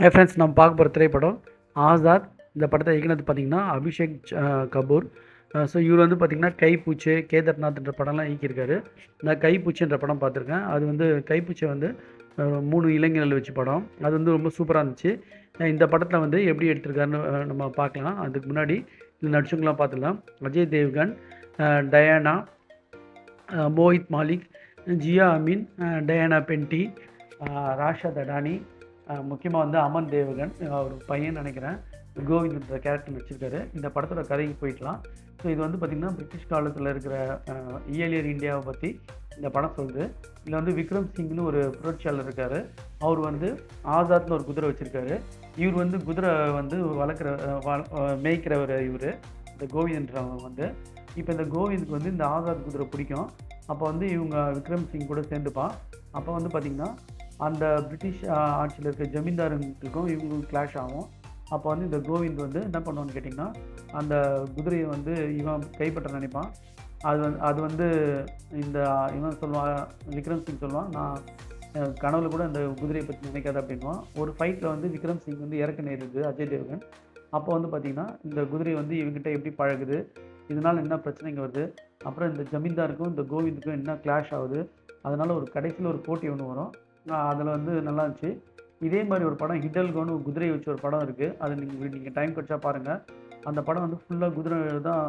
Hi friends, நம்ம பார்க்க போகிற திரைப்படம் ஆசாத். இந்த படத்தை இயக்குனது பார்த்திங்கன்னா அபிஷேக் கபூர். ஸோ இவர் வந்து பார்த்திங்கன்னா கைப்பூச்சி, கேதார்நாத்ன்ற படம்லாம் இயக்கியிருக்காரு. நான் கைப்பூச்சின்ற படம் பார்த்துருக்கேன். அது வந்து கைப்பூச்சி வந்து 3 இளைஞர்கள் வச்சு படம். அது வந்து ரொம்ப சூப்பராக இருந்துச்சு. இந்த படத்தில் வந்து எப்படி எடுத்திருக்காருன்னு நம்ம பார்க்கலாம். அதுக்கு முன்னாடி இந்த நடிச்சவங்களாம் பார்த்துக்கலாம். அஜய் தேவ்கன், டயானா, மோஹித் மாலிக், ஜியா அமீன், டயானா பென்டி, ராஷா தடானி, முக்கியமாக வந்து அமன் தேவகன், அவர் பையன் நினைக்கிறேன், கோவிந்த்ன்ற கேரக்டர் நடிச்சிருக்காரு. இந்த படத்தோட கதைக்கு போயிடலாம். ஸோ இது வந்து பார்த்திங்கன்னா பிரிட்டிஷ் காலத்தில் இருக்கிற இயலியர் இந்தியாவை பற்றி இந்த படம் சொல்லுது. இதில் வந்து விக்ரம் சிங்னு ஒரு புரட்சியாளர் இருக்கார். அவர் வந்து ஆசாத்னு ஒரு குதிரை வச்சுருக்காரு. இவர் வந்து குதிரை வந்து வளர்க்குற மேய்க்கிறவர். இவர் இந்த கோவிந்த்ன்றவங்க வந்து இப்போ இந்த கோவிந்துக்கு வந்து இந்த ஆசாத் குதிரை பிடிக்கும். அப்போ வந்து இவங்க விக்ரம் சிங் கூட சேர்ந்துப்பான். அப்போ வந்து பார்த்திங்கன்னா அந்த பிரிட்டிஷ் ஆட்சியில் இருக்க ஜமீன்தாருங்களுக்கும் இவங்களுக்கும் கிளாஷ் ஆகும். அப்போ வந்து இந்த கோவிந்த் வந்து என்ன பண்ணுவான்னு கேட்டிங்கன்னா, அந்த குதிரையை வந்து இவன் கைப்பற்ற நினைப்பான். அது வந்து இந்த இவன் சொல்லுவான், விக்ரம் சிங் சொல்லுவான், நான் கனவுல கூட அந்த குதிரையை பற்றி நினைக்காத அப்படின்வான். ஒரு ஃபைட்டில் வந்து விக்ரம் சிங் வந்து இறக்க நேருது அஜய் தேவ்கன். அப்போ வந்து பார்த்திங்கன்னா இந்த குதிரை வந்து இவங்ககிட்ட எப்படி பழகுது, இதனால் என்ன பிரச்சனைங்க வருது, அப்புறம் இந்த ஜமீன்தாருக்கும் இந்த கோவிந்துக்கும் என்ன கிளாஷ் ஆகுது, அதனால் ஒரு கடைசியில் ஒரு போட்டி ஒன்று வரும். அதில் வந்து நல்லா இருந்துச்சு. இதே மாதிரி ஒரு படம் ஹிடல்கோன்னு குதிரையை வச்சு ஒரு படம் இருக்குது. அது நீங்கள் டைம் கிடச்சா பாருங்கள். அந்த படம் வந்து ஃபுல்லாக குதிரை தான்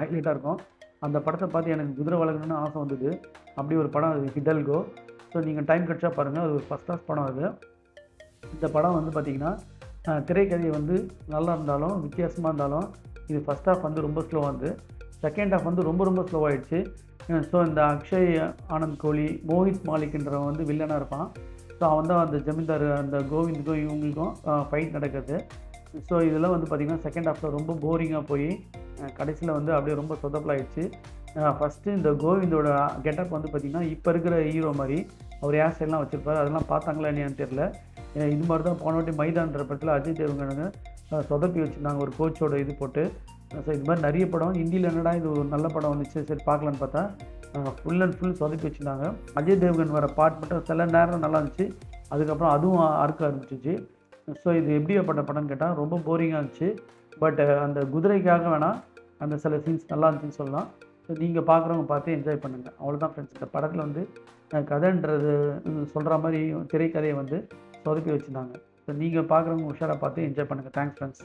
ஹைலைட்டாக இருக்கும். அந்த படத்தை பார்த்து எனக்கு குதிரை வளர்க்கணுன்னு ஆசை வந்தது. அப்படி ஒரு படம் அது ஹிடல்கோ. ஸோ நீங்கள் டைம் கிடச்சா பாருங்கள். அது ஒரு ஃபஸ்ட் கிளாஸ் படம் அது. இந்த படம் வந்து பார்த்திங்கன்னா திரைக்கதை வந்து நல்லா இருந்தாலும் வித்தியாசமாக இருந்தாலும் இது ஃபஸ்ட் ஹாஃப் வந்து ரொம்ப ஸ்லோவாக இருந்தது. செகண்ட் ஹாஃப் வந்து ரொம்ப ரொம்ப ஸ்லோவாகிடுச்சு. ஸோ இந்த அக்ஷய் ஆனந்த் கோலி, மோஹித் மாலிக்ன்றவன் வந்து வில்லனாக இருப்பான். ஸோ அவன் தான் அந்த ஜமீன்தார் அந்த கோவிந்துக்கும் இவங்களுக்கும் ஃபைட் நடக்குது. ஸோ இதெல்லாம் வந்து பார்த்திங்கன்னா செகண்ட் ஹாஃபில் ரொம்ப போரிங்காக போய் கடைசியில் வந்து அப்படியே ரொம்ப சொதப்பலாகிடுச்சு. ஃபஸ்ட்டு இந்த கோவிந்தோட கெட்டப் வந்து பார்த்திங்கன்னா இப்போ இருக்கிற ஹீரோ மாதிரி அவர் ஹேர் ஸ்டைல்லாம் வச்சுருப்பார். அதெல்லாம் பார்த்தாங்களா இல்லையான்னு தெரில. இது மாதிரி தான் போன வாட்டி மைதான்ற படத்தில் அஜய் தேவ்கனுங்க சொதப்பி வச்சுருந்தாங்க ஒரு கோச்சோட இது போட்டு. ஸோ இது மாதிரி நிறைய படம் ஹிந்தியில் என்னடா இது ஒரு நல்ல படம் வந்துச்சு, சரி பார்க்கலான்னு பார்த்தா ஃபுல் அண்ட் ஃபுல் சொதப்பி வச்சுருந்தாங்க. அஜய் தேவ்கன் வர பாட் மட்டும் சில நேரம் நல்லா இருந்துச்சு, அதுக்கப்புறம் அதுவும் அறுக்க ஆரம்பிச்சிச்சு. ஸோ இது எப்படியாப்பட்ட படம்னு கேட்டால் ரொம்ப போரிங்காக இருந்துச்சு. பட் அந்த குதிரைக்காக வேணால் அந்த சில சீன்ஸ் நல்லா இருந்துச்சுன்னு சொல்லலாம். ஸோ நீங்கள் பார்க்குறவங்க பார்த்து என்ஜாய் பண்ணுங்கள். அவ்வளோதான் ஃப்ரெண்ட்ஸ். இந்த படத்தில் வந்து கதைன்றது சொல்கிற மாதிரி திரைக்கதையை வந்து சொதப்பி வச்சுருந்தாங்க. ஸோ நீங்கள் பார்க்குறவங்க உஷாராக பார்த்து என்ஜாய் பண்ணுங்கள். Thanks friends.